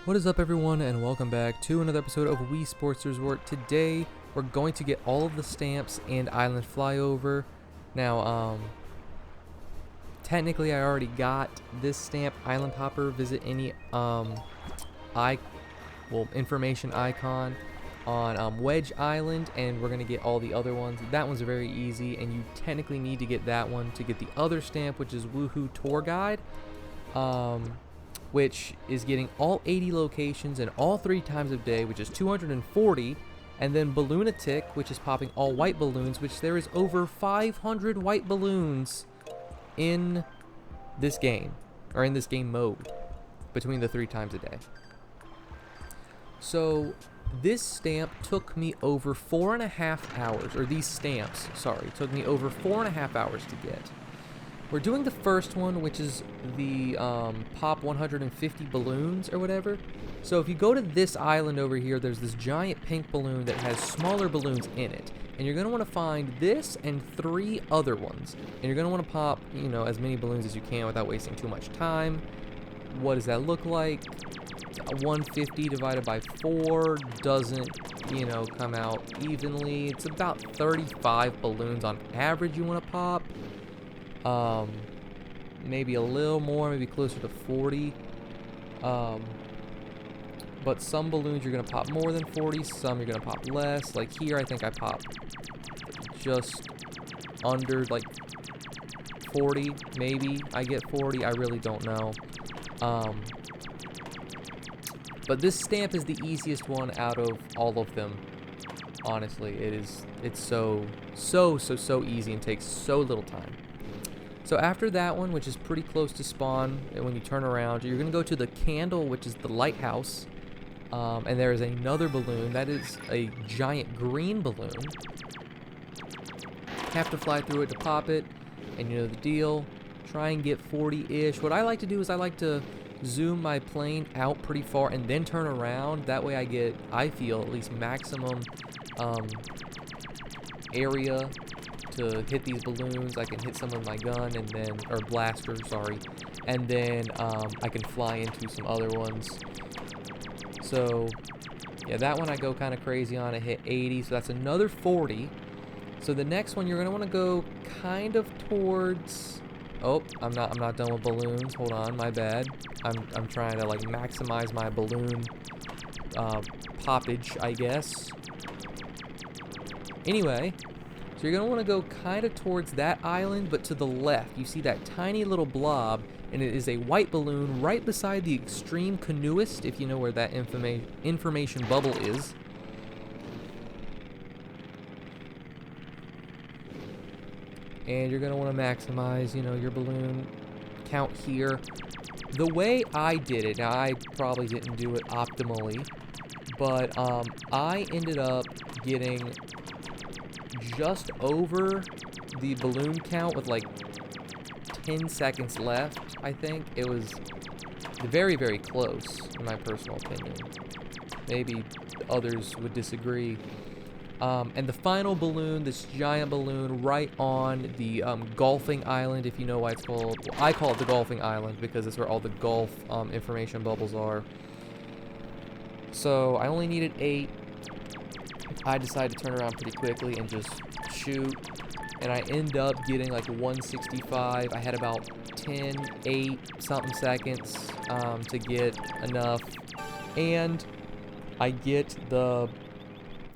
What is up, everyone, and welcome back to another episode of Wii Sports Resort. Today we're going to get all of the stamps and Island Flyover. Now, technically I already got this stamp, Island Hopper. Visit any information icon on Wedge Island, and we're gonna get all the other ones. That one's very easy, and you technically need to get that one to get the other stamp, which is Woohoo Tour Guide, which is getting all 80 locations and all 3 times of day, which is 240, and then Balloonatic, which is popping all white balloons, which there is over 500 white balloons in this game, or in this game mode, between the 3 times a day. So this stamp took me over 4.5 hours, or these stamps, sorry, took me over 4.5 hours to get. We're doing the first one, which is the pop 150 balloons or whatever. So if you go to this island over here, there's this giant pink balloon that has smaller balloons in it. And you're going to want to find this and 3 other ones. And you're going to want to pop, as many balloons as you can without wasting too much time. What does that look like? 150 divided by 4 doesn't, come out evenly. It's about 35 balloons on average you want to pop. Maybe a little more, maybe closer to 40. But some balloons you're gonna pop more than 40, some you're gonna pop less. Like here, I think I popped just under like 40, maybe I get 40, I really don't know. But this stamp is the easiest one out of all of them. Honestly, it's so easy and takes so little time. So after that one, which is pretty close to spawn, and when you turn around, you're going to go to the candle, which is the lighthouse. And there is another balloon. That is a giant green balloon. Have to fly through it to pop it, and you know the deal. Try and get 40-ish. What I like to do is I like to zoom my plane out pretty far and then turn around. That way I feel at least maximum area to hit these balloons. I can hit some with my gun and then, or blaster, sorry, and then I can fly into some other ones. So yeah, that one I go kind of crazy on. I hit 80, so that's another 40. So the next one you're gonna want to go kind of towards. Oh, I'm not done with balloons. Hold on, my bad. I'm trying to like maximize my balloon poppage, I guess. Anyway. So you're going to want to go kind of towards that island, but to the left. You see that tiny little blob, and it is a white balloon right beside the extreme canoeist, if you know where that information bubble is. And you're going to want to maximize, your balloon count here. The way I did it, now I probably didn't do it optimally, but I ended up getting just over the balloon count with like 10 seconds left. I think it was very, very close in my personal opinion. Maybe others would disagree. And the final balloon, this giant balloon right on the golfing island, if you know why it's called. Well, I call it the golfing island because it's where all the golf information bubbles are. So I only needed 8. I decided to turn around pretty quickly and just shoot, and I end up getting like 165. I had about 8 something seconds to get enough, and I get the,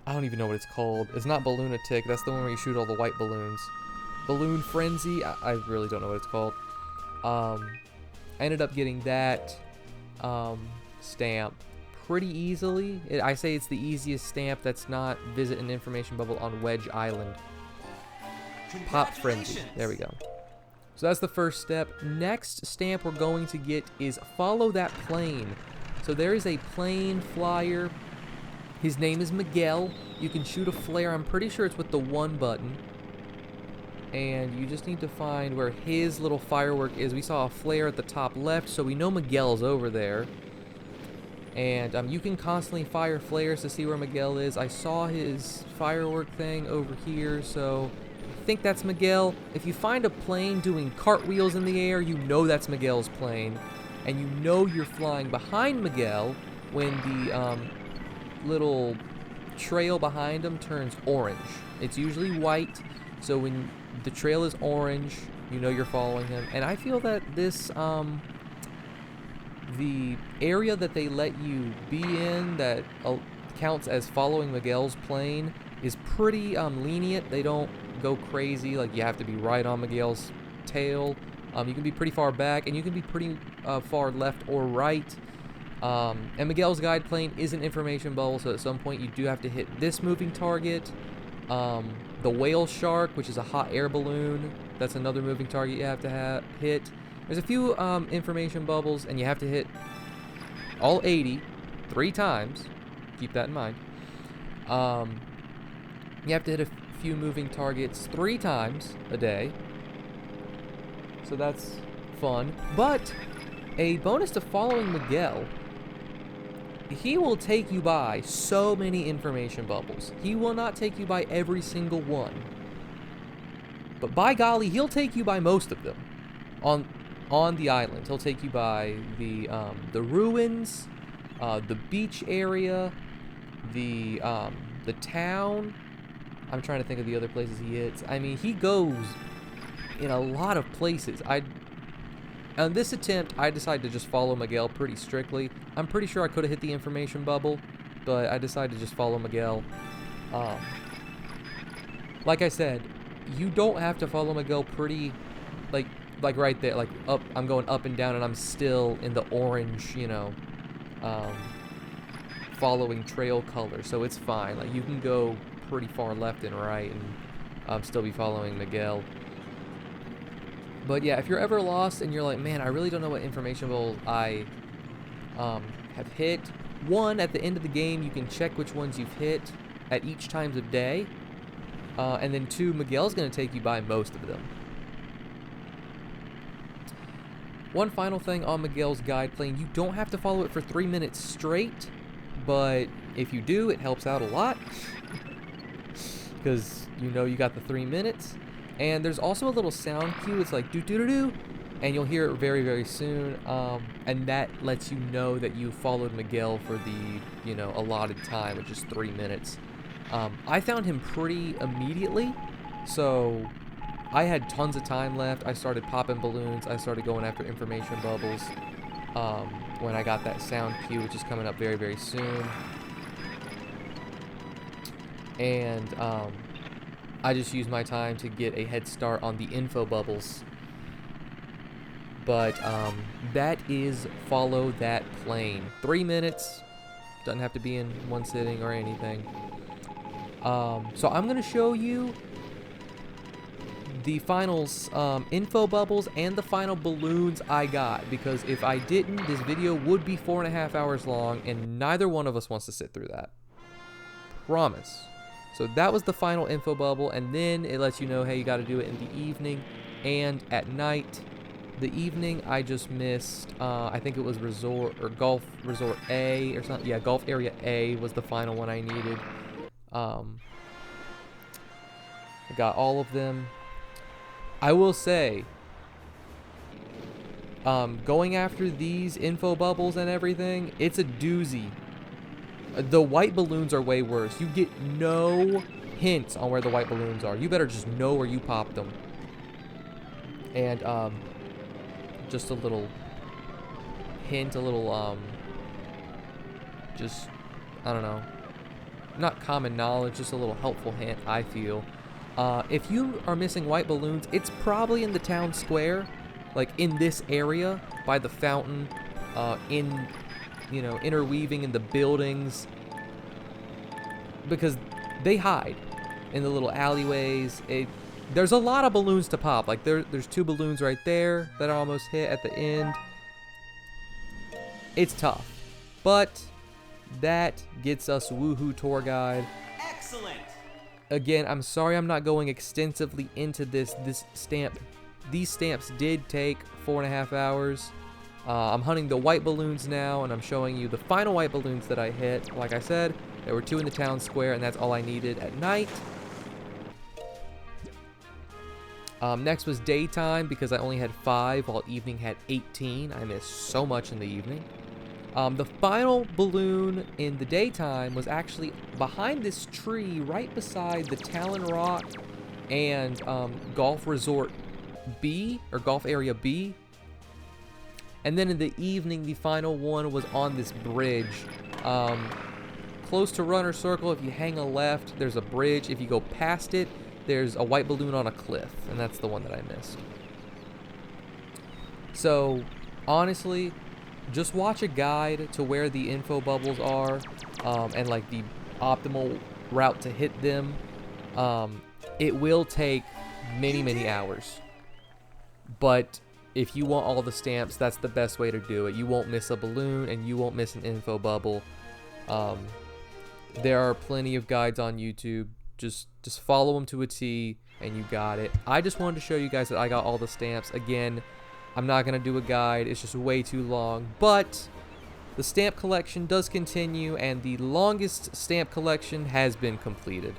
I don't even know what it's called. It's not Balloonatic, that's the one where you shoot all the white balloons. Balloon Frenzy, I really don't know what it's called. I ended up getting that stamp pretty easily. I say it's the easiest stamp that's not visit an information bubble on Wedge Island. Pop Frenzy. There we go. So that's the first step. Next stamp we're going to get is follow that plane. So there is a plane flyer. His name is Miguel. You can shoot a flare. I'm pretty sure it's with the 1 button. And you just need to find where his little firework is. We saw a flare at the top left, so we know Miguel's over there. And you can constantly fire flares to see where Miguel is. I saw his firework thing over here, so I think that's Miguel. If you find a plane doing cartwheels in the air, you know that's Miguel's plane. And you know you're flying behind Miguel when the little trail behind them turns orange. It's usually white, so when the trail is orange, you know you're following him. And I feel that this, the area that they let you be in that counts as following Miguel's plane is pretty lenient. They don't go crazy, like you have to be right on Miguel's tail. You can be pretty far back, and you can be pretty far left or right. And Miguel's guide plane is an information bubble, so at some point you do have to hit this moving target. The whale shark, which is a hot air balloon, that's another moving target you have to hit. There's a few information bubbles, and you have to hit all 80 3 times. Keep that in mind. You have to hit a few moving targets 3 times a day. So that's fun. But a bonus to following Miguel, he will take you by so many information bubbles. He will not take you by every single one. But by golly, he'll take you by most of them. On the island, he'll take you by the ruins, the beach area, the town. I'm trying to think of the other places he hits. I mean, he goes in a lot of places. On this attempt, I decided to just follow Miguel pretty strictly. I'm pretty sure I could have hit the information bubble, but I decided to just follow Miguel. Like I said, you don't have to follow Miguel pretty, like right there, like up. I'm going up and down, and I'm still in the orange, you know, following trail color, so it's fine. Like you can go pretty far left and right, and still be following Miguel. But yeah, if you're ever lost and you're like, man, I really don't know what information bubble I have hit. One, at the end of the game, you can check which ones you've hit at each times of day. And then 2, Miguel's going to take you by most of them. One final thing on Miguel's guide plane, you don't have to follow it for 3 minutes straight, but if you do, it helps out a lot. Because you know you got the 3 minutes. And there's also a little sound cue. It's like do-do-do-do, and you'll hear it very, very soon. And that lets you know that you followed Miguel for the, you know, allotted time, which is 3 minutes. I found him pretty immediately, so I had tons of time left. I started popping balloons. I started going after information bubbles when I got that sound cue, which is coming up very, very soon. And I just used my time to get a head start on the info bubbles. But that is follow that plane. 3 minutes. Doesn't have to be in one sitting or anything. So I'm going to show you the finals info bubbles and the final balloons I got. Because if I didn't, this video would be 4.5 hours long, and neither one of us wants to sit through that. Promise. So that was the final info bubble, and then it lets you know, hey, you got to do it in the evening and at night. The evening, I just missed, I think it was Resort, or Golf Resort A, or something. Yeah, Golf Area A was the final one I needed. I got all of them. I will say, going after these info bubbles and everything, it's a doozy. The white balloons are way worse. You get no hints on where the white balloons are. You better just know where you popped them. And just a little hint, a little just, I don't know, not common knowledge, just a little helpful hint, I feel. If you are missing white balloons, it's probably in the town square, like in this area by the fountain, in, you know, interweaving in the buildings, because they hide in the little alleyways. There's a lot of balloons to pop. Like there's 2 balloons right there that I almost hit at the end. It's tough, but that gets us Woohoo Tour Guide. Excellent. Again, I'm sorry I'm not going extensively into this stamp. These stamps did take 4.5 hours. I'm hunting the white balloons now, and I'm showing you the final white balloons that I hit. Like I said, there were 2 in the town square, and that's all I needed at night. Next was daytime, because I only had 5, while evening had 18. I missed so much in the evening. The final balloon in the daytime was actually behind this tree right beside the Talon Rock and Golf Resort B, or Golf Area B. And then in the evening, the final one was on this bridge. Close to Runner Circle, if you hang a left, there's a bridge. If you go past it, there's a white balloon on a cliff, and that's the one that I missed. So, honestly, just watch a guide to where the info bubbles are, and like the optimal route to hit them. It will take many hours, but if you want all the stamps, that's the best way to do it. You won't miss a balloon, and you won't miss an info bubble. There are plenty of guides on YouTube. Just follow them to a T, and you got it. I just wanted to show you guys that I got all the stamps. Again, I'm not going to do a guide. It's just way too long. But the stamp collection does continue, and the longest stamp collection has been completed.